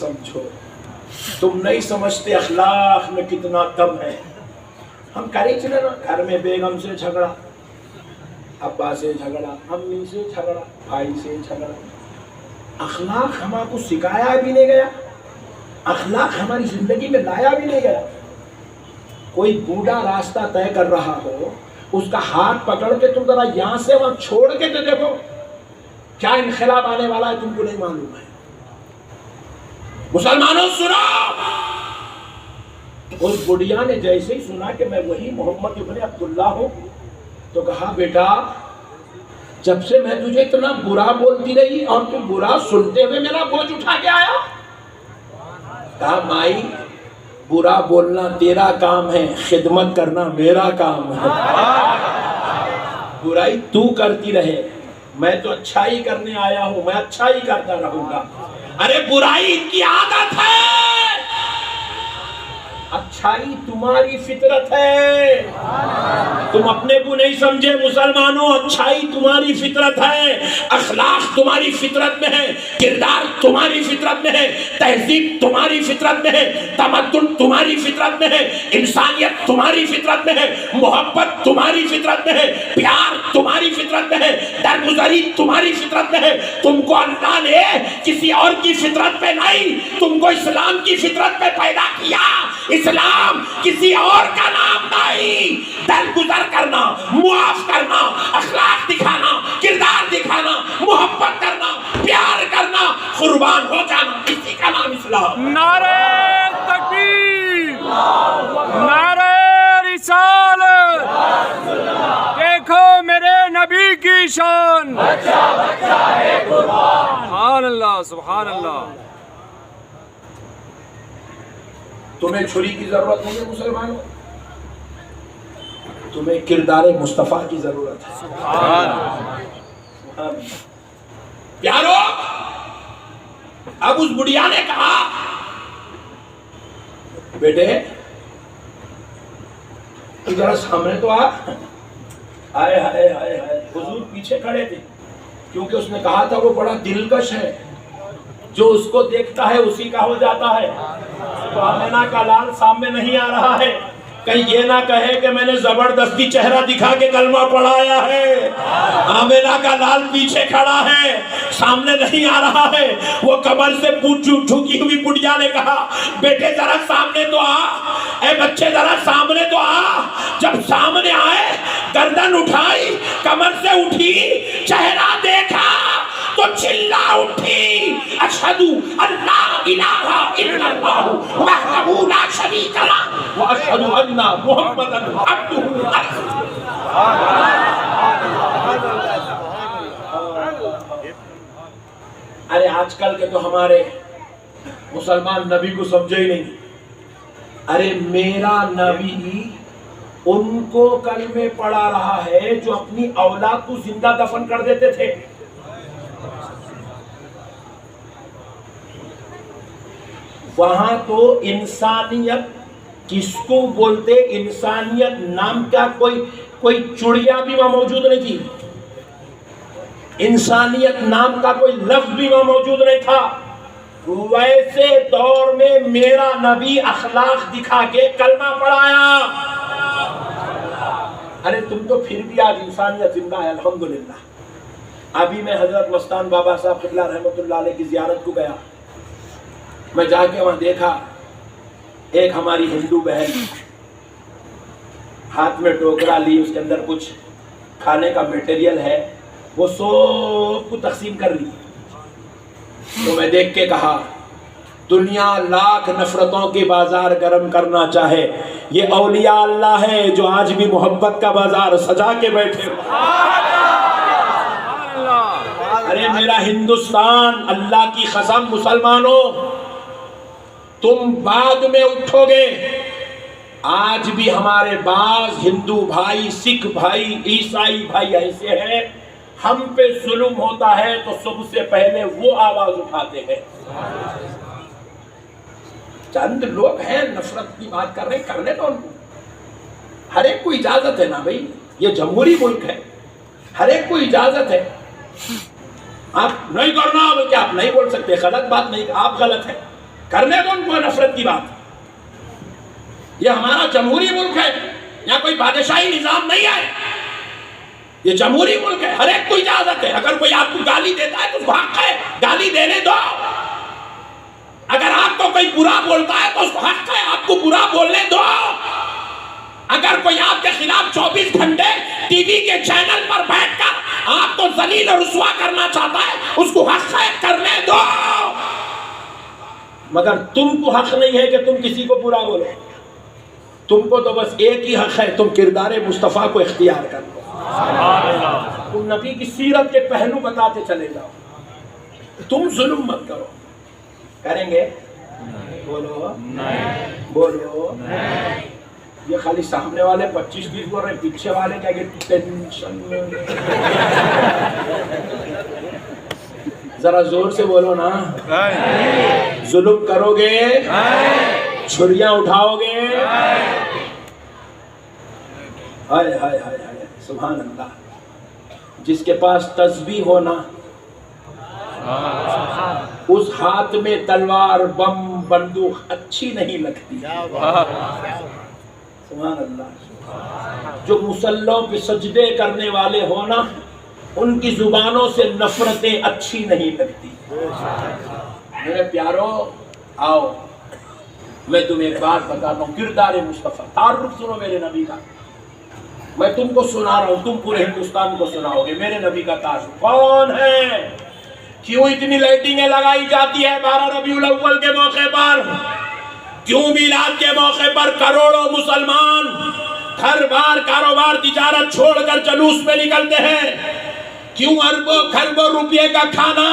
سمجھو، تم نہیں سمجھتے اخلاق میں کتنا کم ہے۔ ہم کریں چلے نا، گھر میں بیگم سے جھگڑا، ابا سے جھگڑا، امی سے جھگڑا، بھائی سے جھگڑا، اخلاق ہمارے کو سکھایا بھی نہیں گیا، اخلاق ہماری زندگی میں لایا بھی نہیں گیا۔ کوئی بوڑھا راستہ طے کر رہا ہو، اس کا ہاتھ پکڑ کے تم ذرا یہاں سے وہاں چھوڑ کے تو دیکھو، کیا انقلاب آنے والا ہے تم کو نہیں معلوم ہے۔ مسلمانوں سنو، اس بڑھیا نے جیسے ہی سنا کہ میں وہی محمد ابن عبداللہ ہوں، تو کہا بیٹا جب سے میں تجھے اتنا برا بولتی رہی اور تم برا سنتے ہوئے میرا بوجھ اٹھا کے آیا۔ کہا مائی برا بولنا تیرا کام ہے، خدمت کرنا میرا کام ہے۔ برائی تو کرتی رہے، میں تو اچھائی کرنے آیا ہوں، میں اچھائی کرتا رہوں گا۔ ارے برائی ان کی عادت ہے، اچھائی تمہاری فطرت ہے۔ تم اپنے کو نہیں سمجھے مسلمانوں، اچھائی تمہاری فطرت ہے، اخلاق تمہاری فطرت میں ہے، کردار تمہاری فطرت میں ہے، تہذیب تمہاری فطرت میں ہے، تمدن تمہاری فطرت میں ہے، انسانیت تمہاری فطرت میں ہے، محبت تمہاری فطرت میں ہے، پیار تمہاری فطرت میں ہے، درگزری تمہاری فطرت میں ہے۔ تم کو اللہ نے کسی اور کی فطرت پہ نہیں، تم کو اسلام کی فطرت پہ پیدا کیا۔ اسلام کسی اور کا نام نہیں۔ درگزر کرنا، معاف کرنا، اخلاق دکھانا، کردار دکھانا، محبت کرنا، پیار کرنا، قربان ہو جانا، اسی کا نام اسلام۔ نعرہ تکبیر، نعرہ رسالت، دیکھو میرے نبی کی شان، سبحان اللہ سبحان اللہ۔ تمہیں چھری کی ضرورت نہیں ہے مسلمانوں، تمہیں کردار مصطفیٰ کی ضرورت ہے۔ سبحان اللہ۔ پیارو، اب اس بڑھیا نے کہا بیٹے تو ذرا سامنے تو آئے ہائے ہائے ہائے۔ حضور پیچھے کھڑے تھے کیونکہ اس نے کہا تھا وہ بڑا دلکش ہے، جو اس کو دیکھتا ہے اسی کا ہو جاتا ہے۔ تو آمینہ کا لال سامنے نہیں آ رہا ہے، کہیں یہ نہ کہے کہ میں نے زبردستی چہرہ دکھا کے کلمہ پڑھایا ہے۔ آمینہ کا لال پیچھے کھڑا ہے، سامنے نہیں آ رہا ہے۔ وہ کمر سے جھکی ہوئی بڑھیا نے کہا بیٹے ذرا سامنے تو آ، اے بچے ذرا سامنے تو آ۔ جب سامنے آئے، گردن اٹھائی، کمر سے اٹھی، چہرہ دیکھا تو چلا اٹھی، اشہدو اللہ الہ الا اللہ وحدہ لا شریک لہ واشہدو ان محمدا عبدہ ورسولہ۔ ارے آج کل کے تو ہمارے مسلمان نبی کو سمجھے ہی نہیں۔ ارے میرا نبی ان کو کلمے پڑھا رہا ہے جو اپنی اولاد کو زندہ دفن کر دیتے تھے۔ وہاں تو انسانیت کس کو بولتے، انسانیت نام کا کوئی چڑیا بھی وہاں موجود نہیں تھی، انسانیت نام کا کوئی لفظ بھی وہاں موجود نہیں تھا۔ ویسے دور میں میرا نبی اخلاق دکھا کے کلمہ پڑھایا۔ ارے تم تو پھر بھی آج انسانیت زندہ ہے الحمدللہ۔ ابھی میں حضرت مستان بابا صاحب قبلہ رحمۃ اللہ علیہ کی زیارت کو گیا، میں جا کے وہاں دیکھا ایک ہماری ہندو بہن ہاتھ میں ٹوکرا لی، اس کے اندر کچھ کھانے کا میٹیریل ہے، وہ سب کو تقسیم کر لی۔ تو میں دیکھ کے کہا دنیا لاکھ نفرتوں کے بازار گرم کرنا چاہے، یہ اولیاء اللہ ہے جو آج بھی محبت کا بازار سجا کے بیٹھے۔ ارے میرا ہندوستان، اللہ کی قسم مسلمانوں تم بعد میں اٹھو گے۔ آج بھی ہمارے بعض ہندو بھائی، سکھ بھائی، عیسائی بھائی ایسے ہیں، ہم پہ ظلم ہوتا ہے تو سب سے پہلے وہ آواز اٹھاتے ہیں۔ چند لوگ ہیں نفرت کی بات کر رہے ہیں، کرنے تو ان کو ہر ایک کو اجازت ہے نا بھائی، یہ جمہوری ملک ہے، ہر ایک کو اجازت ہے۔ آپ نہیں کرنا بلکہ آپ نہیں بول سکتے، غلط بات نہیں، آپ غلط ہیں، کرنے دو ان کو نفرت کی بات. یہ ہمارا جمہوری ملک ہے, یہاں کوئی بادشاہی نظام نہیں ہے, یہ جمہوری ملک ہے, ہر ایک کو اجازت ہے. اگر کوئی آپ کو گالی دیتا ہے تو اس کو حق ہے, گالی دینے دو. اگر آپ کو کوئی برا بولتا ہے تو اس کو حق ہے آپ کو برا بولنے دو. اگر کوئی آپ کے خلاف 24 گھنٹے ٹی وی کے چینل پر بیٹھ کر آپ کو ذلیل اور رسوا کرنا چاہتا ہے اس کو حق ہے, کرنے دو. مگر تم کو حق نہیں ہے کہ تم کسی کو برا بولو. تم کو تو بس ایک ہی حق ہے, تم کردار مصطفیٰ کو اختیار کر لو. تم نبی کی سیرت کے پہلو بتاتے چلے جاؤ. تم ظلم مت کرو. کریں گے؟ بولو بولو. یہ خالی سامنے والے 25-20 بول رہے, پیچھے والے کیا کہ ٹینشن میں. ذرا زور سے بولو نا. ظلم کرو گے, چھریاں اٹھاؤ گے. ہائے ہائے ہائے ہائے, سبحان اللہ. جس کے پاس تسبیح ہونا, اس ہاتھ میں تلوار بم بندوق اچھی نہیں لگتی. سبحان اللہ. جو مصلوں پہ سجدے کرنے والے ہونا, ان کی زبانوں سے نفرتیں اچھی نہیں لگتی. میرے پیارو آؤ, میں تمہیں ایک بات بتاتا ہوں. کردار مصطفیٰ, تعارف سنو میرے نبی کا. میں تم کو سنا رہا ہوں, تم پورے ہندوستان کو سناؤ گے. میرے نبی کا تعارف کون ہے؟ کیوں اتنی لائٹنگیں لگائی جاتی ہے 12 ربیع الاول کے موقع پر؟ کیوں میلاد کے موقع پر کروڑوں مسلمان گھر بار کاروبار تجارت چھوڑ کر جلوس میں نکلتے ہیں؟ کیوں اربوں خربوں روپے کا کھانا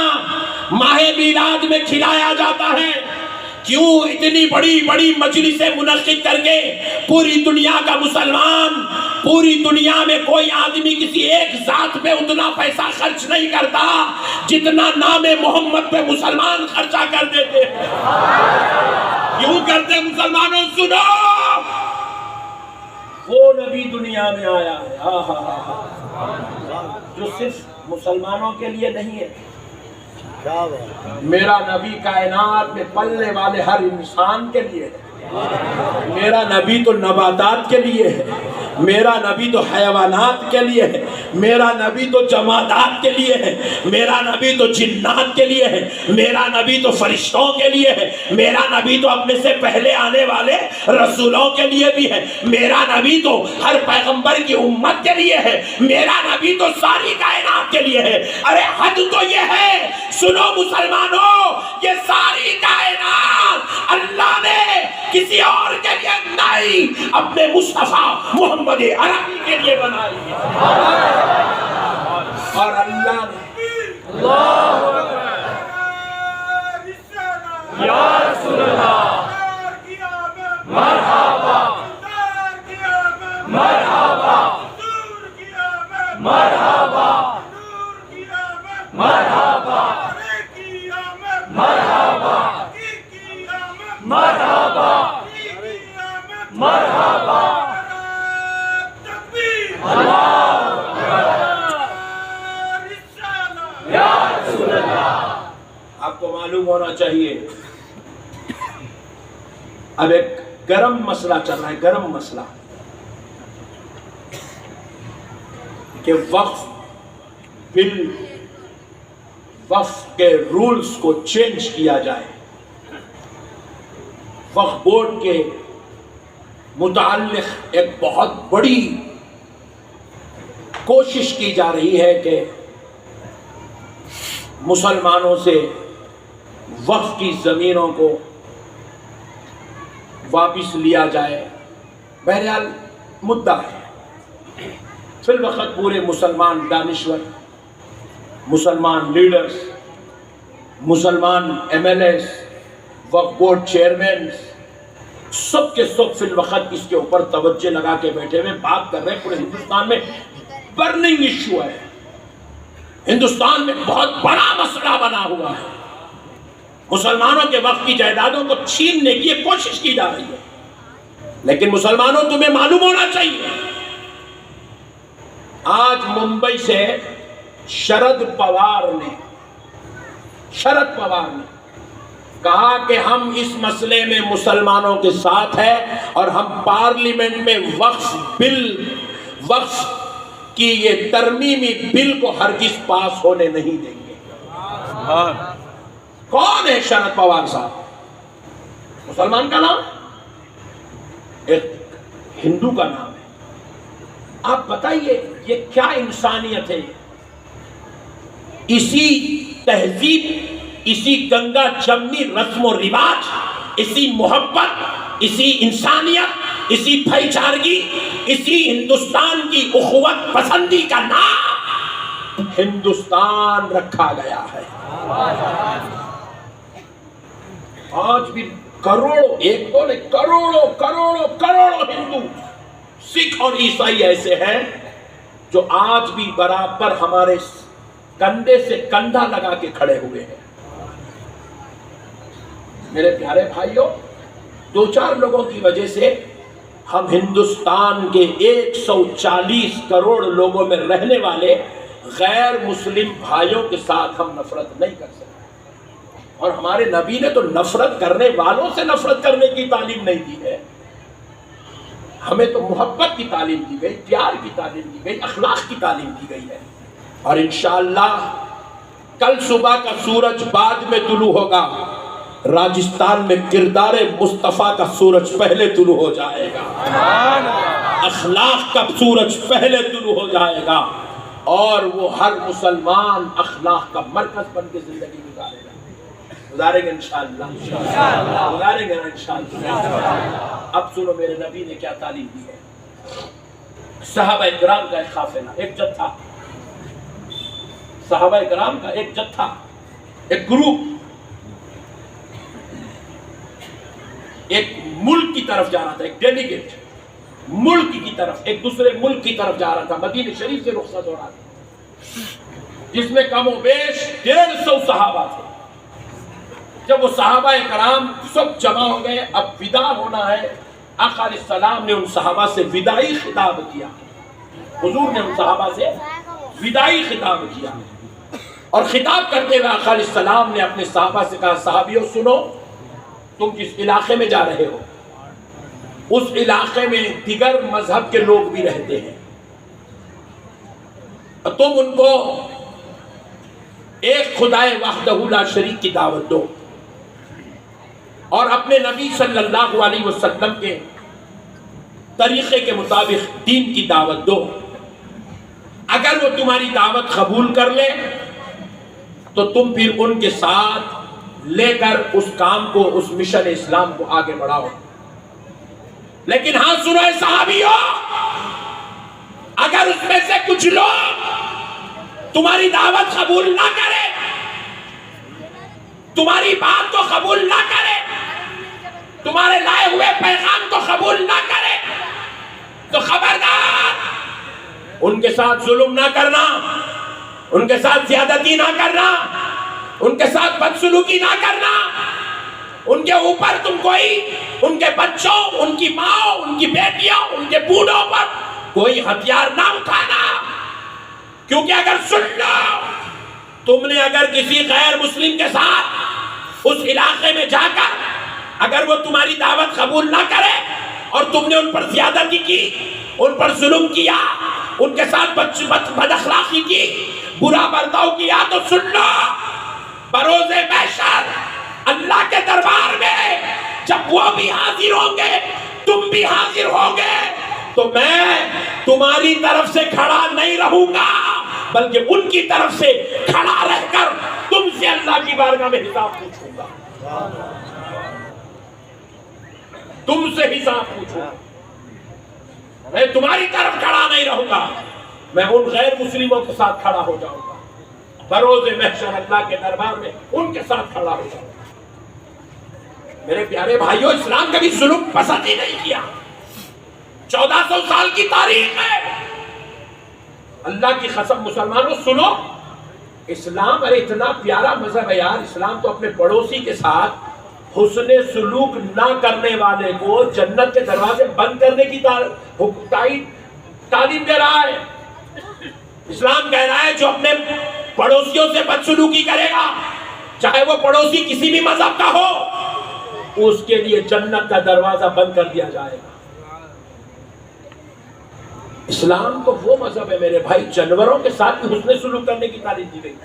ماہ میلاد میں کھلایا جاتا ہے؟ کیوں اتنی بڑی بڑی مجلسیں منعقد کر کے پوری دنیا کا مسلمان, پوری دنیا میں کوئی آدمی کسی ایک ذات پہ اتنا پیسہ خرچ نہیں کرتا جتنا نام محمد پہ مسلمان خرچہ کر دیتے ہیں؟ کیوں کرتے مسلمانوں؟ سنو, وہ نبی دنیا میں آیا ہے جو صرف مسلمانوں کے لیے نہیں ہے. میرا نبی کائنات میں پلنے والے ہر انسان کے لیے ہے. میرا نبی تو نباتات کے لیے ہے, میرا نبی تو حیوانات کے لیے ہے, میرا نبی تو جمادات کے لیے ہے, میرا نبی تو جنات کے لیے ہے, میرا نبی تو فرشتوں کے لیے ہے, میرا نبی تو اپنے سے پہلے آنے والے رسولوں کے لیے بھی ہے, میرا نبی تو ہر پیغمبر کی امت کے لیے ہے, میرا نبی تو ساری کائنات کے لیے ہے. ارے حد تو یہ ہے, سنو مسلمانوں, یہ ساری کائنات اللہ نے کسی اور کے لیے نہیں, اپنے مصطفیٰ محمد عربی کے لیے بنائی ہے. اور اللہ نے یا رسول اللہ مرحبا مرحبا مرحبا مرحبا مرحبا مرحبا مرحبا. آپ کو معلوم ہونا چاہیے, اب ایک گرم مسئلہ چل رہا ہے, گرم مسئلہ کہ وقف بل, وقف کے رولز کو چینج کیا جائے. وقف بورڈ کے متعلق ایک بہت بڑی کوشش کی جا رہی ہے کہ مسلمانوں سے وقف کی زمینوں کو واپس لیا جائے. بہرحال مدعا ہے, فی الوقت پورے مسلمان دانشور, مسلمان لیڈرز, مسلمان ایم ایل ایز, وقف بورڈ چیئرمین, سب کے سب فی الوقت اس کے اوپر توجہ لگا کے بیٹھے ہوئے بات کر رہے ہیں. پورے ہندوستان میں برننگ ایشو ہے, ہندوستان میں بہت بڑا مسئلہ بنا ہوا ہے. مسلمانوں کے وقت کی جائیدادوں کو چھیننے کی ایک کوشش کی جا رہی ہے. لیکن مسلمانوں تمہیں معلوم ہونا چاہیے, آج ممبئی سے شرد پوار نے کہا کہ ہم اس مسئلے میں مسلمانوں کے ساتھ ہیں اور ہم پارلیمنٹ میں وقف کی یہ ترمیمی بل کو ہرگز پاس ہونے نہیں دیں گے۔ کون ہے شرد پوار صاحب؟ مسلمان کا نام، ایک ہندو کا نام ہے۔ آپ بتائیے یہ کیا انسانیت ہے؟ اسی تہذیب، اسی گنگا جمنی رسم و رواج، اسی محبت، اسی انسانیت، اسی بھائی چارگی، اسی ہندوستان کی اخوت پسندی کا نام ہندوستان رکھا گیا ہے۔ آج بھی کروڑوں، ایک تو نہیں، کروڑوں ہندو، سکھ اور عیسائی ایسے ہیں جو آج بھی برابر ہمارے کندھے سے کندھا لگا کے کھڑے ہوئے ہیں۔ میرے پیارے بھائیوں، دو چار لوگوں کی وجہ سے ہم ہندوستان کے 140 کروڑ لوگوں میں رہنے والے غیر مسلم بھائیوں کے ساتھ ہم نفرت نہیں کر سکتے۔ اور ہمارے نبی نے تو نفرت کرنے والوں سے نفرت کرنے کی تعلیم نہیں دی ہے، ہمیں تو محبت کی تعلیم دی گئی، پیار کی تعلیم دی گئی، اخلاق کی تعلیم دی گئی ہے۔ اور انشاءاللہ کل صبح کا سورج بعد میں طلوع ہوگا، راجستھان میں کردار مصطفیٰ کا سورج پہلے طلوع ہو جائے گا، اخلاق کا سورج پہلے طلوع ہو جائے گا، اور وہ ہر مسلمان اخلاق کا مرکز بن کے زندگی گزارے گا انشاءاللہ، گزاریں گے انشاءاللہ۔ اب سنو میرے نبی نے کیا تعلیم دی ہے۔ صحابہ کرام کا ایک قافلہ، ایک جتھا، صحابہ کرام کا ایک جتھا، ایک گروپ ایک ملک کی طرف جا رہا تھا، ایک ڈیلیگیٹ ملک کی طرف، ایک دوسرے ملک کی طرف جا رہا تھا، مدینہ شریف سے رخصت ہو رہا تھا، جس میں کم و بیش 150 صحابہ تھے۔ جب وہ صحابہ کرام سب جمع ہو گئے، اب وداع ہونا ہے، آقا علیہ السلام نے ان صحابہ سے وداعی خطاب کیا، حضور نے ان صحابہ سے وداعی خطاب کیا، اور خطاب کرتے ہوئے آقا علیہ السلام نے اپنے صحابہ سے کہا، صحابیوں سنو، تم جس علاقے میں جا رہے ہو اس علاقے میں دیگر مذہب کے لوگ بھی رہتے ہیں، تم ان کو ایک خدائے وحدہ لا شریک کی دعوت دو، اور اپنے نبی صلی اللہ علیہ وسلم کے طریقے کے مطابق دین کی دعوت دو۔ اگر وہ تمہاری دعوت قبول کر لے تو تم پھر ان کے ساتھ لے کر اس کام کو، اس مشن اسلام کو آگے بڑھاؤ۔ لیکن ہاں سنو اے صحابیوں، اگر اس میں سے کچھ لوگ تمہاری دعوت قبول نہ کرے، تمہاری بات کو قبول نہ کرے، تمہارے لائے ہوئے پیغام کو قبول نہ کرے، تو خبردار ان کے ساتھ ظلم نہ کرنا، ان کے ساتھ زیادتی نہ کرنا، ان کے ساتھ بدسلوکی نہ کرنا، ان کے اوپر تم کوئی، ان کے بچوں، ان کی ماں، ان کی بیٹیوں، ان کے بوڑھوں پر کوئی ہتھیار نہ اٹھانا۔ کیونکہ اگر سن لو، تم نے اگر کسی غیر مسلم کے ساتھ اس علاقے میں جا کر اگر وہ تمہاری دعوت قبول نہ کرے اور تم نے ان پر زیادتی کی، ان پر ظلم کیا، ان کے ساتھ بد اخلاقی کی، برا برتاؤ کیا، تو سن لو، بروز محشر اللہ کے دربار میں جب وہ بھی حاضر ہوں گے، تم بھی حاضر ہوں گے، تو میں تمہاری طرف سے کھڑا نہیں رہوں گا، بلکہ ان کی طرف سے کھڑا رہ کر تم سے اللہ کی بارگاہ میں حساب پوچھوں گا، تم سے حساب پوچھوں گا۔ میں تمہاری طرف کھڑا نہیں رہوں گا، میں ان غیر مسلموں کے ساتھ کھڑا ہو جاؤں گا، بروز محشر اللہ کے دربار میں ان کے ساتھ کھڑا ہو جاؤں گا۔ میرے پیارے بھائیوں، اسلام کبھی ظلم پسند ہی نہیں کیا۔ 1400 سال کی تاریخ میں اللہ کی قسم، مسلمانوں سنو، اسلام ارے اتنا پیارا مذہب ہے یار، اسلام تو اپنے پڑوسی کے ساتھ حسن سلوک نہ کرنے والے کو جنت کے دروازے بند کرنے کی تعلیم دے رہا ہے۔ اسلام کہہ رہا ہے جو اپنے پڑوسیوں سے بدسلوکی کرے گا، چاہے وہ پڑوسی کسی بھی مذہب کا ہو، اس کے لیے جنت کا دروازہ بند کر دیا جائے گا۔ اسلام تو وہ مذہب ہے میرے بھائی، جانوروں کے ساتھ بھی حسن سلوک کرنے کی تعلیم دی گئی۔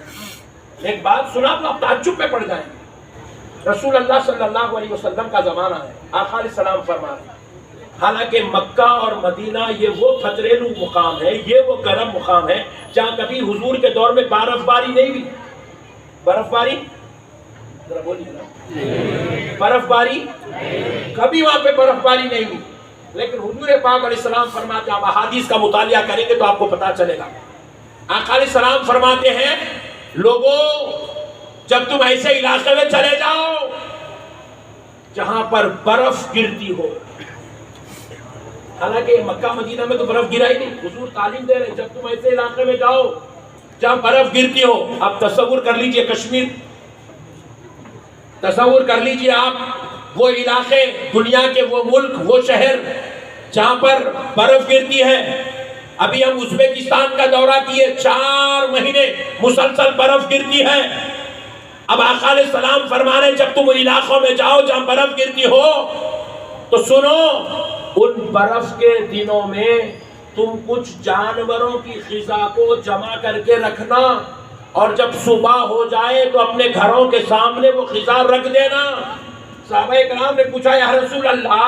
ایک بات سنا تو آپ تعجب میں پڑ جائیں گے، رسول اللہ صلی اللہ علیہ وسلم کا زمانہ ہے، آقا علیہ السلام فرماتے ہیں، حالانکہ مکہ اور مدینہ یہ وہ فتریلو مقام ہے، یہ وہ گرم مقام ہے جہاں کبھی حضور کے دور میں برف باری نہیں ہوئی۔ برف باری ذرا بولیے نا، برف باری کبھی وہاں پہ برف باری نہیں ہوئی، لیکن حضور پاک علیہ السلام فرماتے ہیں، آپ احادیث کا مطالعہ کریں گے تو آپ کو پتا چلے گا، آقا علیہ السلام فرماتے ہیں لوگوں جب تم ایسے علاقے میں چلے جاؤ جہاں پر برف گرتی ہو، حالانکہ مکہ مدینہ میں تو برف گرا ہی نہیں، حضور تعلیم دے رہے جب تم ایسے علاقے میں جاؤ جہاں برف گرتی ہو، آپ تصور کر لیجئے کشمیر، تصور کر لیجئے آپ وہ علاقے، دنیا کے وہ ملک، وہ شہر جہاں پر برف گرتی ہے۔ ابھی ہم ازبیکستان کا دورہ کیے، 4 مہینے مسلسل برف گرتی ہے۔ اب آقا علیہ السلام فرمانے جب تم ان علاقوں میں جاؤ جہاں برف گرتی ہو تو سنو، ان برف کے دنوں میں تم کچھ جانوروں کی غذا کو جمع کر کے رکھنا، اور جب صبح ہو جائے تو اپنے گھروں کے سامنے وہ غذا رکھ دینا۔ صحابہ کرام نے پوچھا یا رسول اللہ،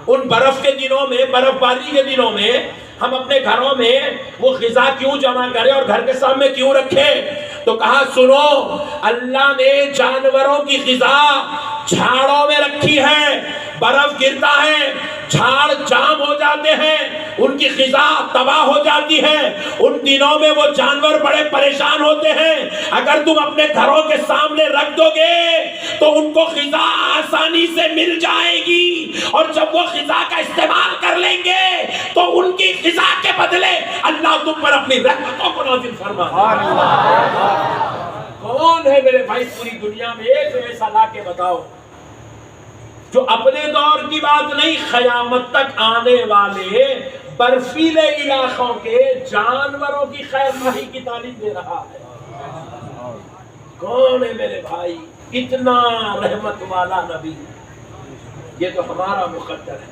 ان برف کے دنوں میں، برف باری کے دنوں میں ہم اپنے گھروں میں وہ غذا کیوں جمع کریں اور گھر کے سامنے کیوں رکھیں؟ تو کہا سنو، اللہ نے جانوروں کی غذا جھاڑوں میں رکھی ہے، برف گرتا ہے، جھاڑ جام ہو جاتے ہیں، ان کی غذا تباہ ہو جاتی ہے، ان دنوں میں وہ جانور بڑے پریشان ہوتے ہیں۔ اگر تم اپنے گھروں کے سامنے رکھ دو گے تو ان کو غذا آسانی سے مل جائے گی، اور جب وہ غذا کا استعمال کر لیں گے تو ان کی غذا کے بدلے اللہ تم پر اپنی رحمتوں کو نازل فرمائے۔ کون ہے میرے بھائی پوری دنیا میں ایک ایسا لا کے بتاؤ جو اپنے دور کی بات نہیں، قیامت تک آنے والے برفیلے علاقوں کے جانوروں کی خیر خواہی کی تعلیم دے رہا ہے؟ کون ہے میرے بھائی اتنا رحمت والا نبی؟ یہ تو ہمارا مقدر ہے۔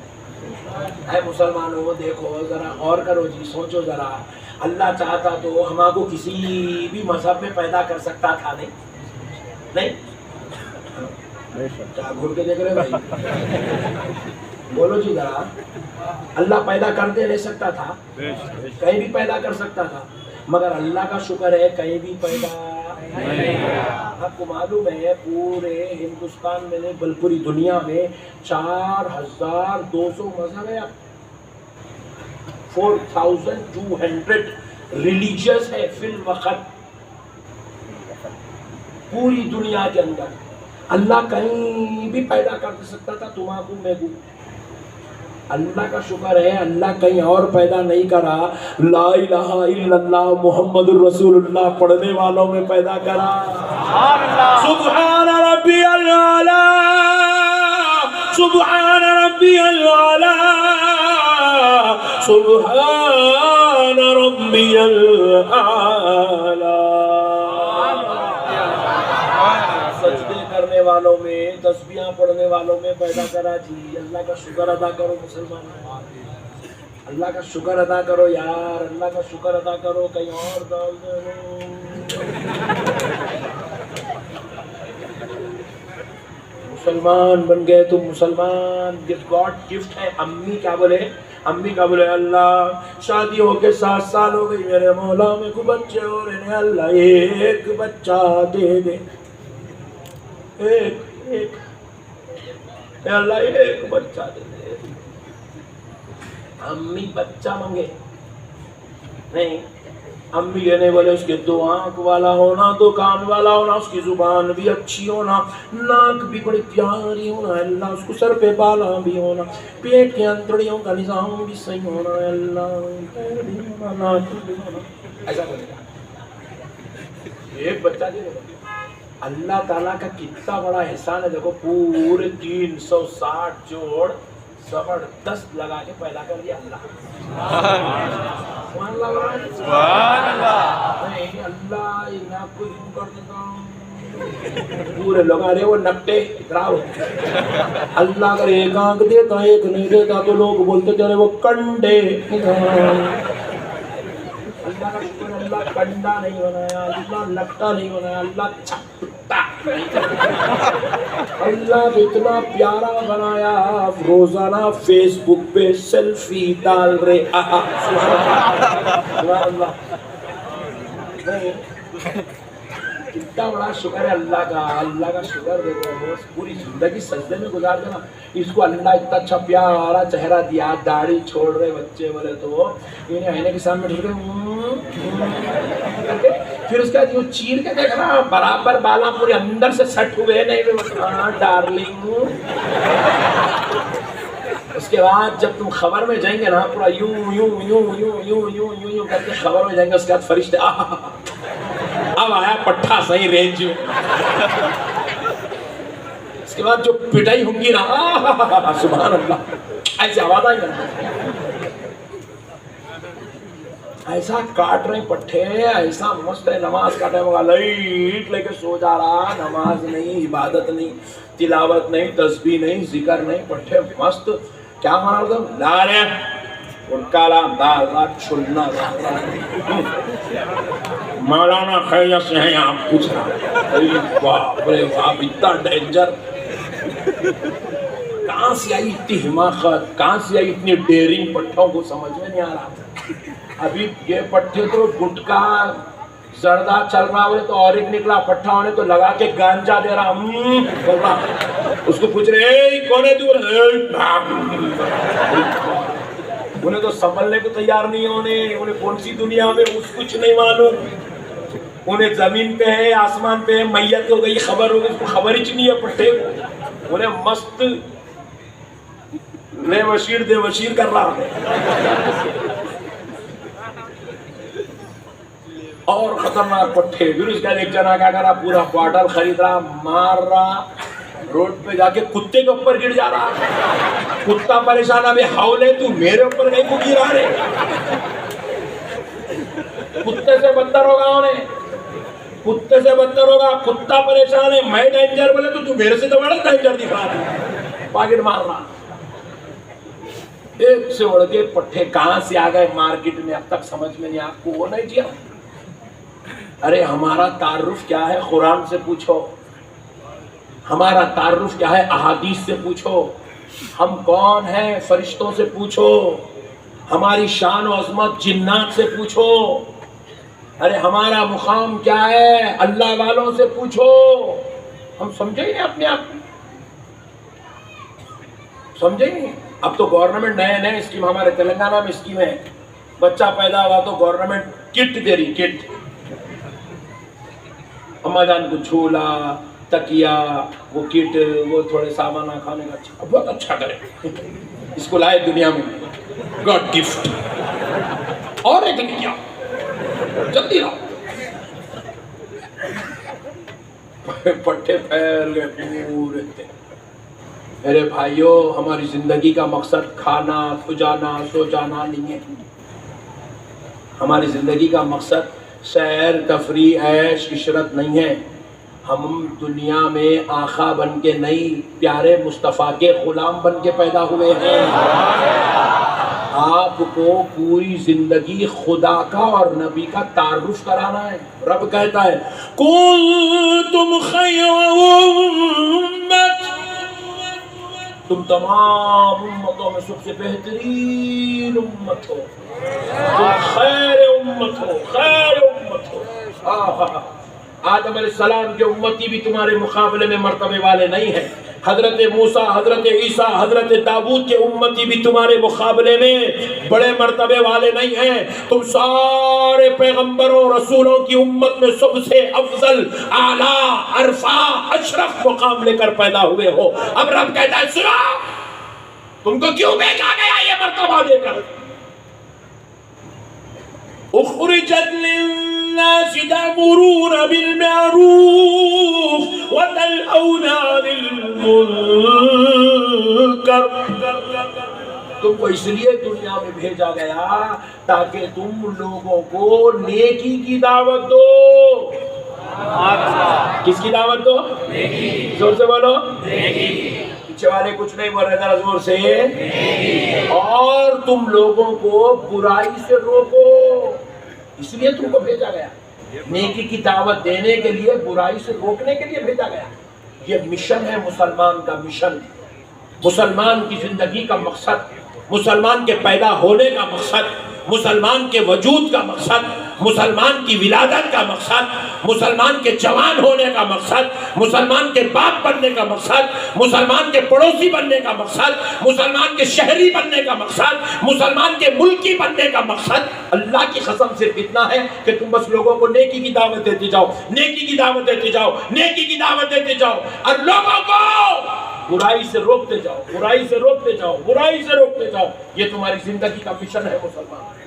اے مسلمانوں دیکھو ذرا غور کرو جی، سوچو ذرا، اللہ چاہتا تو ہم کو کسی بھی مذہب میں پیدا کر سکتا تھا، نہیں؟ کیا گھر کے دیکھ رہے بھائی؟ بولو جی ذرا، اللہ پیدا کرتے رہ سکتا تھا، کہیں بھی پیدا کر سکتا تھا، مگر اللہ کا شکر ہے کہیں بھی پیدا نہیں۔ آپ کو معلوم ہے پورے ہندوستان میں نہیں بلکہ پوری دنیا میں 4200 مذہب ہے، 4200 ریلیجیس ہے فی الوقت پوری دنیا کے اندر۔ اللہ کہیں بھی پیدا کر سکتا تھا تمہارو میں کو، اللہ کا شکر ہے اللہ کہیں اور پیدا نہیں کرا، لا الہ الا اللہ محمد الرسول اللہ پڑھنے والوں میں پیدا کرا۔ سبحان ربی الاعلی، سبحان ربی الاعلی، سبحان ربی الاعلی۔ سجدے کرنے والوں میں، تسبیحاں پڑھنے والوں میں پیدا کرا جی۔ اللہ کا شکر ادا کرو مسلمان، اللہ کا شکر ادا کرو یار، اللہ کا شکر ادا کرو، کہیں اور ڈال دو۔ مسلمان بن گئے تم، مسلمان گاڈ گفٹ ہے۔ امی کیا بولے؟ امی کا بولے اللہ شادی ہو کے 7 سال ہو گئی میرے مولا، میں کو بچے ہو رہے ہیں، اللہ ایک بچہ دے دے، ایک اے اللہ ایک بچہ دے دے۔ امی بچہ مانگے نہیں، امی یہ نہیں بولے اس کے 2 آنکھ والا ہونا، 2 کان والا ہونا، اس کی زبان بھی اچھی ہونا، ناک بھی بڑی پیاری ہونا، اللہ اس کو سر پہ بالا بھی ہونا، پیٹ کے انتڑیوں کا نظام بھی صحیح ہونا، اللہ ناک بھی ہونا، ایسا بولے گا ایک بچہ دے دے۔ اللہ تعالیٰ کا کتنا بڑا احسان ہے، دیکھو پورے 360 جوڑ زبردست لگا کے پیدا کر دیا اللہ۔ سبحان اللہ، نہیں اللہ میں آپ کو یوں کر دیتا ہوں، پورے لوگ ارے وہ نکٹے خراب. اللہ اگر ایک آنکھ دیتا ایک نہیں دیتا تو لوگ بولتے تھے وہ کنڈے. اللہ کا شکر اللہ کنڈا نہیں بنایا, اللہ نکٹا نہیں بنایا, اللہ چھپٹا نہیں بنایا. اللہ اتنا پیارا بنایا, روزانہ فیس بک پہ سیلفی ڈال رہے. سبحان اللہ. کتنا بڑا شکر ہے اللہ کا. اللہ کا شکر دیکھو, پوری زندگی سجدے میں گزار دینا. اس کو اللہ اتنا اچھا پیارا چہرہ دیا, داڑھی چھوڑ رہے بچے بولے تو انہیں آئینے کے سامنے ڈھل کے پھر اس کا جو چیر کے دیکھنا برابر بالا پورے اندر سے سٹ ہوئے نہیں ڈارلنگ. اس کے بعد جب تم خبر میں جائیں گے نا پورا یوں یوں یوں یوں یوں یوں یوں یوں کر کے خبر میں جائیں گے. اس کے بعد فرشتے اب آیا پٹھا صحیح رینج میں. اس کے بعد جو پٹائی ہوں گی نا سبحان اللہ ایسے آواز آئی نا, ایسا کاٹ رہے پٹھے, ایسا مست ہے. نماز کا ٹائم ہوگا لائٹ لے کے سو جا رہا, نماز نہیں, عبادت نہیں, تلاوت نہیں, تسبیح نہیں, ذکر نہیں, پٹھے مست. کیا مانا تھا لا رہے ان کالا دالا چھلنا. مولانا خیریت سے ہیں آپ پوچھ رہا. باپ رے باپ اتنا ڈینجر. کہاں سے آئی اتنی حماقت, کہاں سے آئی اتنی ڈیرنگ, پٹھوں کو سمجھ میں نہیں آ رہا. ابھی یہ پٹھے تو گٹکا زردہ چل رہا ہوئے تو اور ایک نکلا پٹھا ہونے تو لگا کے گانجا دے رہا بول رہا. اس کو پوچھ رہے کون ہے تو, انہیں تو سنبھلنے کو تیار نہیں ہونے. انہیں کون سی دنیا میں کچھ نہیں معلوم. انہیں زمین پہ ہے آسمان پہ ہے, میت ہو گئی خبر ہو گئی, اس کو خبر ہی نہیں ہے پٹھے کو. انہیں مست لے وشیر دے وشیر کر رہا ہے. اور خطرناک پٹھے. پھر اس کا ایک جنا کیا کرا, پورا باٹل خرید رہا, مار رہا, روڈ پہ جا کے کتے کے اوپر گر جا رہا. کتا پریشان, ابھی ہاولے تو میرے اوپر نہیں کو گرا رہے. کتے سے بدتر ہوگا انہیں, کتے سے بدتر ہوگا. کتا پریشان ہے, میں ڈینجر بولے تو میرے سے تو بڑا ڈینجر دکھ رہا. پاکٹ مار رہا. ایک سے اڑ کے پٹھے کہاں سے آ گئے مارکیٹ میں, اب تک سمجھ میں نہیں. آپ کو وہ نہیں کیا. ارے ہمارا تعارف کیا ہے قرآن سے پوچھو, ہمارا تعارف کیا ہے احادیث سے پوچھو, ہم کون ہیں فرشتوں سے پوچھو, ہماری شان و عظمت جنات سے پوچھو. ارے ہمارا مقام کیا ہے اللہ والوں سے پوچھو. ہم سمجھیں گے اپنے آپ کو, سمجھیں گے. اب تو گورنمنٹ نئے اسکیم, ہمارے تلنگانہ میں اسکیم ہے, بچہ پیدا ہوا تو گورنمنٹ کٹ دے رہی. کٹ اما جان کو جھولا, تکیا, وہ کٹ, وہ تھوڑے سامان کھانے کا. اچھا بہت اچھا کرے, اس کو لائے دنیا میں گاڈ گفٹ. اور ایک نہیں کیا, جلدی رہو. پٹھے پھیل گئے پورے. میرے بھائیوں, ہماری زندگی کا مقصد کھانا, کھجانا, سو جانا نہیں ہے. ہماری زندگی کا مقصد سیر, تفریح, عیش, عشرت نہیں ہے. ہم دنیا میں آقا بن کے نہیں, پیارے مصطفیٰ کے غلام بن کے پیدا ہوئے ہیں. آپ کو پوری زندگی خدا کا اور نبی کا تعارف کرانا ہے. رب کہتا ہے کنتم خیر امت, تم تمام امتوں میں سب سے بہترین امت ہو, تم خیر امت ہو, خیر امت ہو. آدم علیہ السلام کے امتی بھی تمہارے مقابلے میں مرتبے والے نہیں ہیں. حضرت موسیٰ, حضرت عیسیٰ, حضرت داؤد کے امتی بھی تمہارے مقابلے میں بڑے مرتبے والے نہیں ہیں. تم سارے پیغمبروں رسولوں کی امت میں سب سے افضل, اعلیٰ, عرفہ, اشرف مقام لے کر پیدا ہوئے ہو. اب رب کہتا ہے سنو, تم کو کیوں بھیجا گیا یہ مرتبہ دے کر. اخرجت للناس تأمرون بالمعروف وتنهون عن المنکر. تم کو اس لیے دنیا میں بھیجا گیا تاکہ تم لوگوں کو نیکی کی دعوت دو. کس کی دعوت دو؟ زور سے بولو، پیچھے والے کچھ نہیں بول رہے، ذرا زور سے، اور تم لوگوں کو برائی سے روکو، اس لیے تم کو بھیجا گیا، نیکی کی دعوت دینے کے لیے، برائی سے روکنے کے لیے بھیجا گیا۔ یہ مشن ہے مسلمان کا، مشن مسلمان کی زندگی کا مقصد، مسلمان کے پیدا ہونے کا مقصد، مسلمان کے وجود کا مقصد، مسلمان کی ولادت کا مقصد، مسلمان کے جوان ہونے کا مقصد، مسلمان کے باپ بننے کا مقصد، مسلمان کے پڑوسی بننے کا مقصد، مسلمان کے شہری بننے کا مقصد، مسلمان کے ملکی بننے کا مقصد۔ اللہ کی قسم صرف اتنا ہے کہ تم بس لوگوں کو نیکی کی دعوت دیتے جاؤ، نیکی کی دعوت دیتے جاؤ، نیکی کی دعوت دیتے جاؤ، اور لوگوں کو برائی سے روکتے جاؤ، برائی سے روکتے جاؤ، برائی سے روکتے جاؤ۔ یہ تمہاری زندگی کا مشن ہے مسلمان۔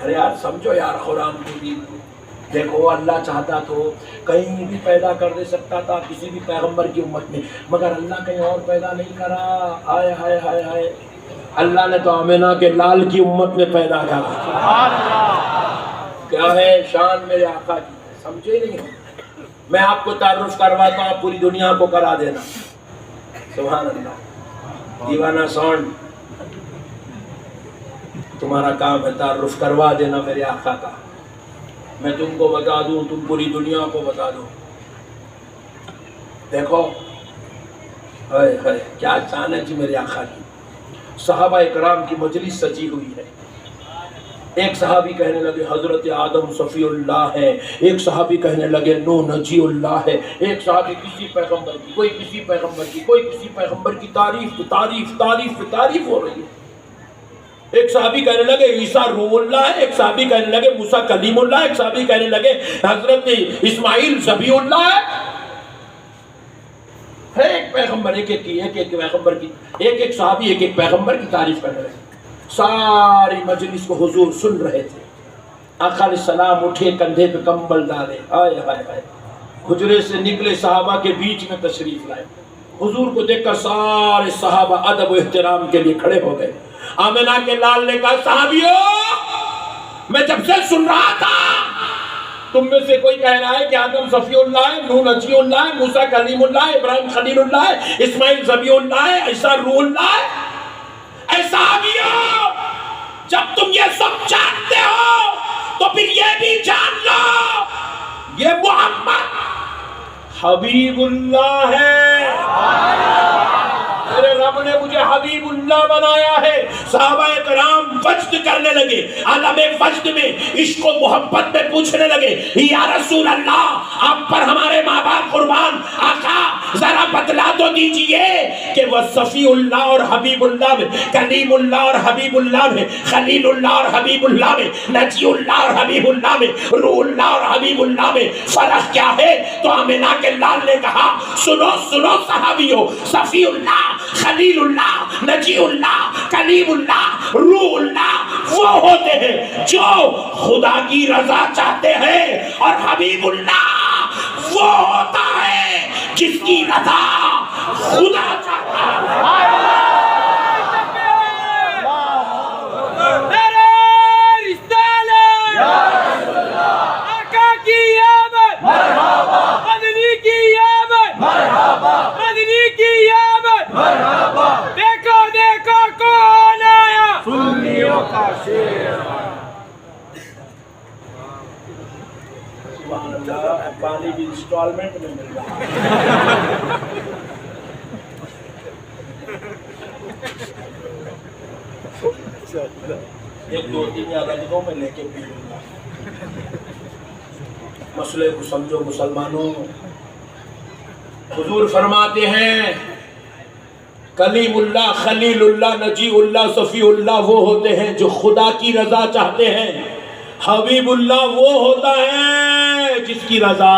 ارے یار سمجھو یار، قرآن کو بھی دیکھو، اللہ چاہتا تو کہیں بھی پیدا کر دے سکتا تھا کسی بھی پیغمبر کی امت میں، مگر اللہ کہیں اور پیدا نہیں کرا۔ ہائے ہائے ہائے ہائے، اللہ نے تو آمنہ کے لال کی امت میں پیدا کرا۔ کیا ہے شان میرے آقا کی، سمجھے نہیں ہو؟ میں آپ کو تعارف کرواتا ہوں، آپ پوری دنیا کو کرا دینا۔ سبحان اللہ، دیوانہ سونڈ تمہارا کام ہے تعارف کروا دینا میرے آقا کا، میں تم کو بتا دوں، تم پوری دنیا کو بتا دو۔ دیکھو ہائے ہائے کیا شان ہے جی میرے آقا کی۔ صحابہ اکرام کی مجلس سجی ہوئی ہے، ایک صحابی کہنے لگے حضرت آدم صفی اللہ ہے، ایک صحابی کہنے لگے نوح نجی اللہ ہے، ایک صحابی کسی پیغمبر کی، کوئی کسی پیغمبر کی، کوئی کسی پیغمبر کی تعریف تعریف تعریف تعریف ہو رہی ہے۔ ایک صحابی کہنے لگے عیسیٰ روح اللہ ہے، ایک صحابی کہنے لگے موسیٰ کلیم اللہ ہے، ایک صحابی کہنے لگے حضرت اسماعیل ذبیح اللہ ہے۔ ایک پیغمبر ایک پیغمبر کی، ایک صحابی ایک پیغمبر کی تعریف کرنے لگے۔ ساری مجلس کو حضور سن رہے تھے۔ آقا علیہ السلام اٹھے، کندھے پہ کمبل ڈالے، ہائے ہائے ہائے، حجرے سے نکلے، صحابہ کے بیچ میں تشریف لائے۔ حضور کو دیکھ کر سارے صحابہ ادب و احترام کے لیے کھڑے ہو گئے۔ آمنہ کے لال نے کہا صحابیوں، میں جب سے سن رہا تھا تم میں سے کوئی کہہ رہا ہے کہ آدم صفی اللہ ہے، نوح نجی اللہ ہے، موسیٰ کلیم اللہ ہے، ابراہیم خلیل اللہ ہے، اسماعیل ذبیح اللہ ہے، عیسیٰ روح اللہ ہے۔ اے صحابیوں، جب تم یہ سب جانتے ہو تو پھر یہ بھی جان لو یہ محمد حبیب اللہ ہے۔ میرے رب نے مجھے حبیب اللہ بنایا ہے۔ صحابہ کرام وجد کرنے لگے، عالم وجد میں عشق و محبت میں پوچھنے لگے یا رسول اللہ، آپ پر ہمارے ماں باپ قربان، آقا ذرا بتلا تو دیجئے کہ وہ صفی اللہ اور حبیب اللہ میں، کلیم اللہ اور حبیب اللہ میں، خلیل اللہ اور حبیب اللہ میں، نجی اللہ اور حبیب اللہ میں، روح اللہ اور حبیب اللہ میں فرق کیا ہے؟ تو آمنہ کے لال نے کہا سنو سنو صحابیوں، صفی اللہ، خلیل اللہ، نجی اللہ، کلیم اللہ، روح اللہ وہ ہوتے ہیں جو خدا کی رضا چاہتے ہیں، اور حبیب اللہ وہ ہوتا ہے جس کی رضا خدا چاہتا ہے۔ پانی بھی انسٹالمنٹ میں مل رہا ہے۔ ایک دو تین یادوں میں لے کے پی لوں گا۔ مسئلے کو سمجھو مسلمانوں۔ حضور فرماتے ہیں کلیم اللہ، خلیل اللہ، نجی اللہ، صفی اللہ وہ ہوتے ہیں جو خدا کی رضا چاہتے ہیں، حبیب اللہ وہ ہوتا ہے جس کی رضا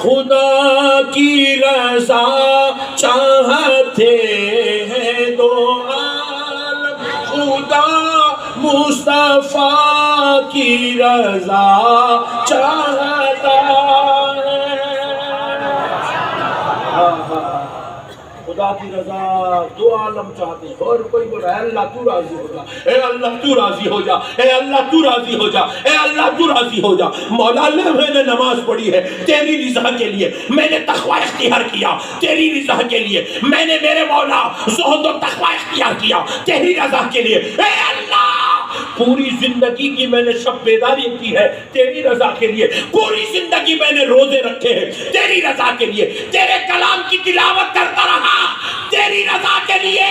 خدا کی رضا چاہتے ہیں دو عالم، خدا مصطفیٰ کی رضا چاہتا ہے۔ خدا کی رضا دو عالم چاہتے ہیں، اور کوئی بول رہا ہے اللہ تو راضی ہو جا، اے اللہ تو راضی ہو جا، اے اللہ تو راضی ہو جا، اے اللہ تو راضی ہو جا۔ مولا اللہ میں نے نماز پڑھی ہے تیری رضا کے لیے، میں نے تقوی اختیار کیا تیری رضا کے لیے، میں نے میرے مولا زہد و تقوی اختیار کیا تیری رضا کے لیے، اے اللہ پوری زندگی کی میں نے شب بیداری کی ہے تیری رضا کے لیے، پوری زندگی میں نے روزے رکھے ہیں تیری رضا کے لیے، تیرے کلام کی تلاوت کرتا رہا تیری رضا کے لیے،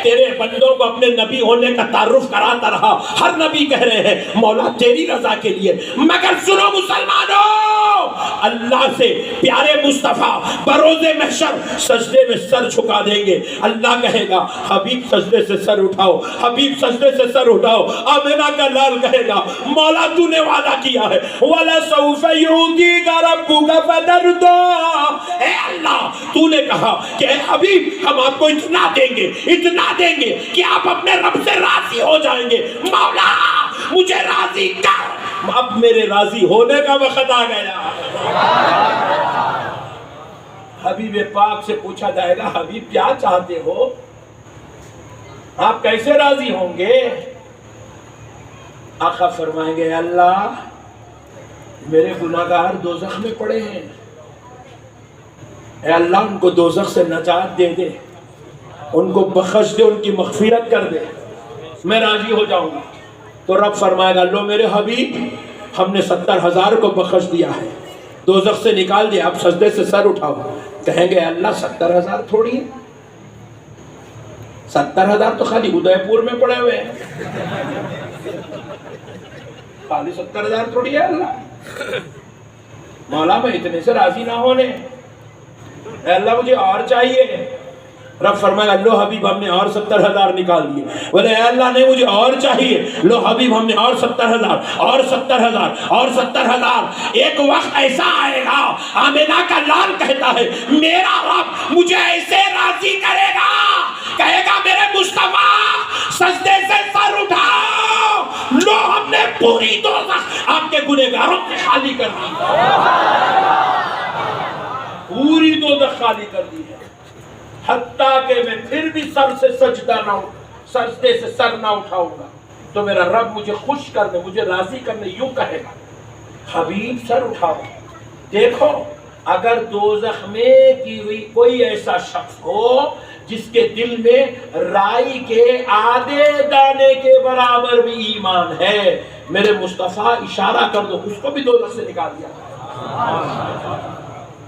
تیرے بندوں کو اپنے نبی ہونے کا تعارف کراتا رہا، ہر نبی کہہ رہے ہیں مولا تیری رضا کے لیے۔ مگر سنو مسلمانوں، اللہ سے پیارے مصطفیٰ بروز محشر سجدے میں سر جھکا دیں گے، اللہ کہے گا حبیب سجدے سے سر اٹھاؤ، حبیب سجدے سے سر اٹھاؤ۔ آمنہ کا لال کہے گا مولا تو نے وعدہ کیا ہے وَلَسَوْفَ يُعْطِيكَ رَبُّكَ فَتَرْضَىٰ، اے اللہ تو نے کہا کہ اے حبیب ہم آپ کو اتنا دیں گے کہ آپ اپنے رب سے راضی ہو جائیں گے۔ مولا مجھے راضی کر، اب میرے راضی ہونے کا وقت آ گیا۔ حبیب پاک سے پوچھا جائے گا حبیب کیا چاہتے ہو، آپ کیسے راضی ہوں گے؟ آقا فرمائیں گے اللہ میرے گناہگار دوزخ میں پڑے ہیں، اے اللہ ان کو دوزخ سے نجات دے دے، ان کو بخش دے، ان کی مغفرت کر دے، میں راضی ہو جاؤں گا۔ تو رب فرمائے گا لو میرے حبیب ہم نے 70,000 کو بخش دیا ہے، دوزخ سے نکال دیا، اب سجدے سے سر اٹھاؤ۔ کہیں گے اللہ 70,000 تھوڑی ہے، 70,000 تو خالی ادے پور میں پڑے ہوئے ہیں، خالی 70,000 تھوڑی ہے اللہ۔ مولا میں اتنے سے راضی نہ ہونے، اے اللہ مجھے اور چاہیے۔ رب فرمایا لو حبیب ہم نے اور 70,000 نکال دیے، بولے اے اللہ نہیں مجھے اور چاہیے، لو حبیب ہم نے اور 70,000 اور 70,000 اور 70,000۔ ایک وقت ایسا آئے گا آمنہ کا لال کہتا ہے میرا رب مجھے ایسے راضی کرے گا، کہے گا میرے مصطفیٰ سجدے سے سر اٹھاؤ، لو ہم نے پوری دوزخ آپ کے گنہگاروں سے خالی کر دی، پوری دوزخ خالی کر دی ہے، حتیٰ کہ میں پھر بھی سر سے سجدے سے سر نہ اٹھاؤں گا تو میرا رب مجھے خوش کرنے، مجھے راضی کرنے یوں کہے گا حبیب سر اٹھاؤ۔ دیکھو اگر دوزخ میں کی ہوئی کوئی ایسا شخص ہو جس کے دل میں رائی کے آدھے دانے کے برابر بھی ایمان ہے، میرے مصطفیٰ اشارہ کر دو اس کو بھی دوزخ سے نکال دیا،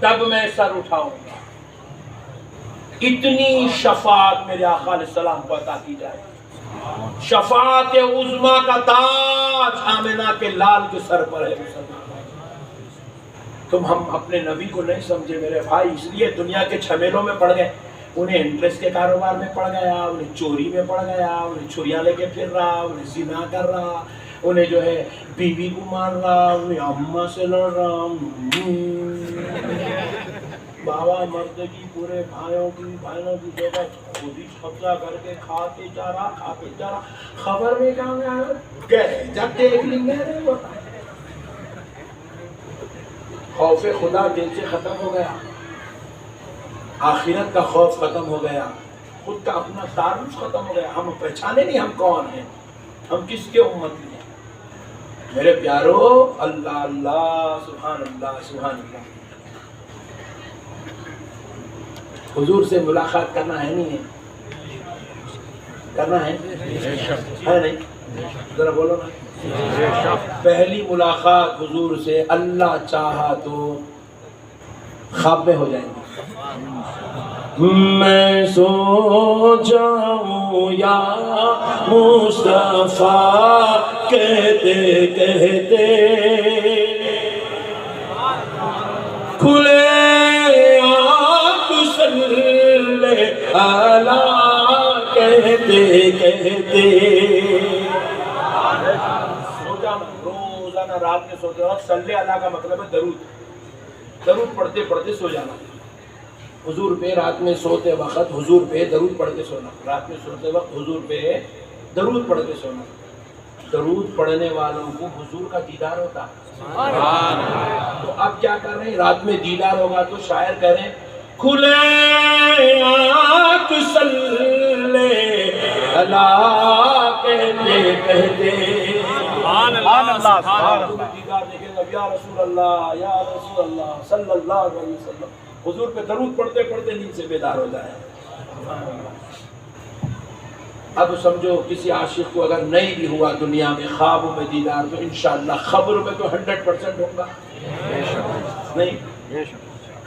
تب میں سر اٹھاؤں گا۔ اتنی شفاعت میرے آقا علیہ السلام کو عطا کی جائے، شفاعت عظمیٰ کا تاج آمنہ کے لال کے سر پر ہے مسلمان۔ تم ہم اپنے نبی کو نہیں سمجھے میرے بھائی، اس لیے دنیا کے جھمیلوں میں پڑ گئے، انہیں انٹرسٹ کے کاروبار میں پڑ گیا، انہیں چوری میں پڑ گیا، انہیں چھریاں لے کے پھر رہا، انہیں زنا کر رہا، انہیں جو ہے بیوی کو مار رہا، انہیں اماں سے لڑ رہا، بابا مردگی پورے بھائیوں کی جگہ خود ہی قبضہ کر کے کھاتے جا رہا، خبر میں کہاں گیا گئے جب دیکھ لیں گے۔ خوف خدا دل سے ختم ہو گیا، آخرت کا خوف ختم ہو گیا، خود کا اپنا تعارف ختم ہو گیا، ہم پہچانے نہیں ہم کون ہیں، ہم کس کے امتی ہیں۔ میرے پیارو اللہ اللہ سبحان اللہ سبحان اللہ، حضور سے ملاقات کرنا ہے نہیں ہے، کرنا ہے نہیں، ذرا بولو نا۔ پہلی ملاقات حضور سے اللہ چاہا تو خواب میں ہو جائیں گے۔ میں سو جاؤں یا مصطفیٰ کہتے کہتے، کھلے آنکھ صلی اللہ کہتے کہتے، سو جانا روزانہ رات میں سوتے وقت صلی اللہ کا مطلب ہے درود پڑھتے پڑھتے سو جانا، حضور پہ رات میں سوتے وقت حضور پہ درود پڑھ کے سونا، رات میں سوتے وقت حضور پہ درود پڑھ کے سونا۔ درود پڑھنے والوں کو حضور کا دیدار ہوتا ہے، تو اب کیا کر رہے ہیں، رات میں دیدار ہوگا تو شاعر کہہ رہے ہیں کھلے کہتے سبحان اللہ سبحان اللہ دیدار دیکھیں گے یا رسول اللہ یا رسول اللہ صلی اللہ علیہ وسلم. حضور پہ درود پڑھتے پڑھتے نیند سے بیدار ہو جائے. اب سمجھو کسی عاشق کو اگر نہیں بھی ہوا دنیا میں خوابوں میں دیدار تو انشاءاللہ قبر میں تو 100% ہوگا. نہیں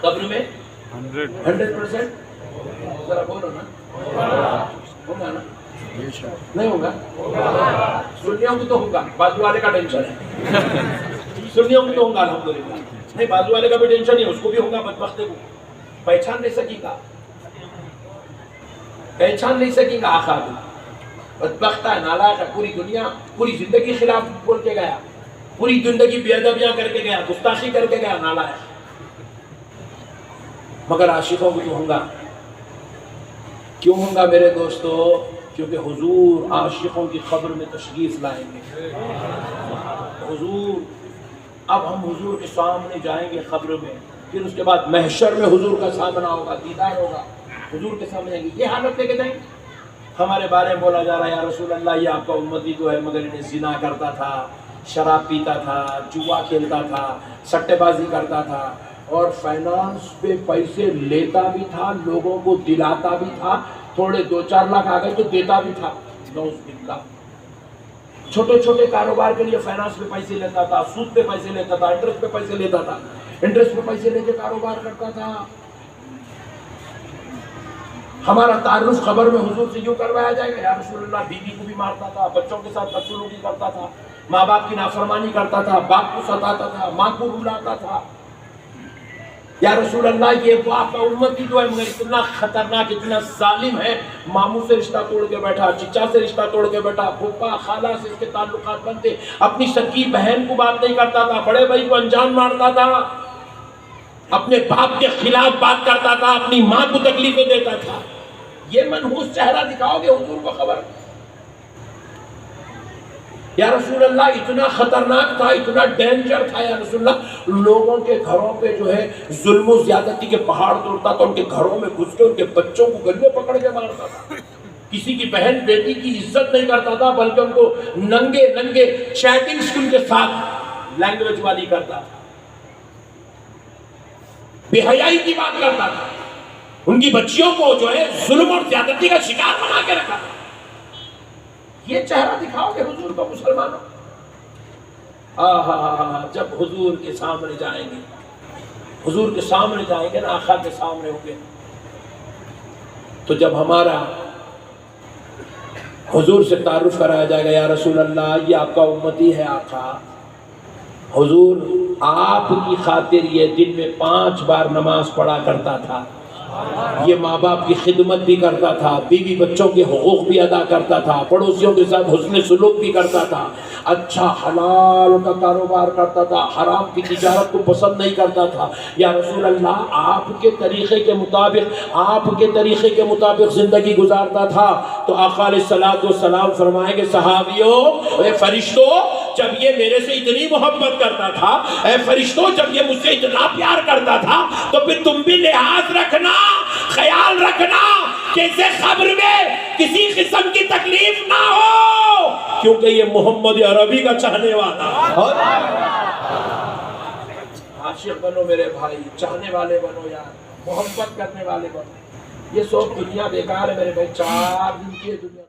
قبر میں 100%. ذرا بولو نا ہوگا نا نہیں ہوگا. سنیوں کو تو ہوگا, بازو والے کا ٹینشن ہے. سنیوں کو تو ہوگا الحمدللہ. نہیں بازو والے کا بھی ٹینشن نہیں, اس کو بھی ہوگا. بدبخت کو پہچان نہیں سکے گا, پہچان نہیں سکے گا. آخا بھی بدبخت ہے, نالائق ہے. پوری دنیا پوری زندگی خلاف بول کے گیا, پوری زندگی بے ادبیاں کر کے گیا, گستاخی کر کے گیا, نالائق. مگر عاشقوں کو تو ہوگا. کیوں ہوگا میرے دوستو؟ کیونکہ حضور عاشقوں کی قبر میں تشریف لائیں گے. حضور, اب ہم حضور کے سامنے جائیں گے قبر میں, پھر اس کے بعد محشر میں حضور کا سامنا ہوگا, دیدار ہوگا, حضور کے سامنے جائیں گے. یہ حالت لے کے جائیں گے. ہمارے بارے میں بولا جا رہا ہے یا رسول اللہ یہ آپ کا امتی تو ہے مگر انہیں زنا کرتا تھا, شراب پیتا تھا, جوا کھیلتا تھا, سٹے بازی کرتا تھا, اور فائنانس پہ پیسے لیتا بھی تھا, لوگوں کو دلاتا بھی تھا, تھوڑے 2-4 لاکھ آ گئے تو دیتا بھی تھا. چھوٹے چھوٹے کاروبار کے لیے فائنانس پہ پیسے لیتا تھا, سود پہ پیسے لیتا تھا, انٹرسٹ پہ پیسے لیتا تھا, انٹرسٹ پہ پیسے لے کے کاروبار کرتا تھا. ہمارا تعارف خبر میں حضور سے یوں کروایا جائے گا یا رسول اللہ بیوی کو بھی مارتا تھا, بچوں کے ساتھ بدسلوکی کرتا تھا, ماں باپ کی نافرمانی کرتا تھا, باپ کو ستاتا تھا, ماں کو رلاتا تھا. یا رسول اللہ یہ وہ آپ کا امتی تو ہے مگر اتنا خطرناک, اتنا ظالم ہے, ماموں سے رشتہ توڑ کے بیٹھا, چچا سے رشتہ توڑ کے بیٹھا, پھوپھا خالہ سے اس کے تعلقات بنتے, اپنی سکی بہن کو بات نہیں کرتا تھا, بڑے بھائی کو انجان مارتا تھا, اپنے باپ کے خلاف بات کرتا تھا, اپنی ماں کو تکلیفیں دیتا تھا. یہ منحوس چہرہ دکھاؤ گے حضور کو خبر؟ یا رسول اللہ اتنا خطرناک تھا, اتنا ڈینجر تھا یا رسول اللہ, لوگوں کے گھروں پہ جو ہے ظلم و زیادتی کے پہاڑ توڑتا تھا, ان کے گھروں میں گھس کے ان کے بچوں کو گلے پکڑ کے مارتا تھا, کسی کی بہن بیٹی کی عزت نہیں کرتا تھا بلکہ ان کو ننگے ننگے چیٹنگ اسکول کے ساتھ لینگویج والی کرتا تھا, بے حیائی کی بات کرتا تھا, ان کی بچیوں کو جو ہے ظلم اور زیادتی کا شکار بنا کے رکھا. یہ چہرہ دکھاؤ گے حضور کو مسلمانوں؟ جب حضور کے سامنے جائیں گے, حضور کے سامنے جائیں گے نا, آقا کے سامنے ہوں گے, تو جب ہمارا حضور سے تعارف کرایا جائے گا یا رسول اللہ یہ آپ کا امتی ہے آقا, حضور آپ کی خاطر یہ دن میں 5 بار نماز پڑھا کرتا تھا, یہ ماں باپ کی خدمت بھی کرتا تھا, بیوی بچوں کے حقوق بھی ادا کرتا تھا, پڑوسیوں کے ساتھ حسن سلوک بھی کرتا تھا, اچھا حلال کا کاروبار کرتا تھا, حرام کی تجارت کو پسند نہیں کرتا تھا. یا رسول اللہ آپ کے طریقے کے مطابق, آپ کے طریقے کے مطابق زندگی گزارتا تھا. تو آقا علیہ الصلوۃ والسلام فرمائیں گے صحابیوں, اے فرشتوں جب یہ میرے سے اتنی محبت کرتا تھا, اے فرشتوں جب یہ مجھ سے اتنا پیار کرتا تھا, تو پھر تم بھی لحاظ رکھنا, خیال رکھنا کہ اسے قبر میں کسی قسم کی تکلیف نہ ہو, کیونکہ یہ محمد عربی کا چاہنے والا. عاشق بنو میرے بھائی, چاہنے والے بنو یار, محبت کرنے والے بنو. یہ سب دنیا بیکار ہے میرے بھائی, 4 دن کی دنیا.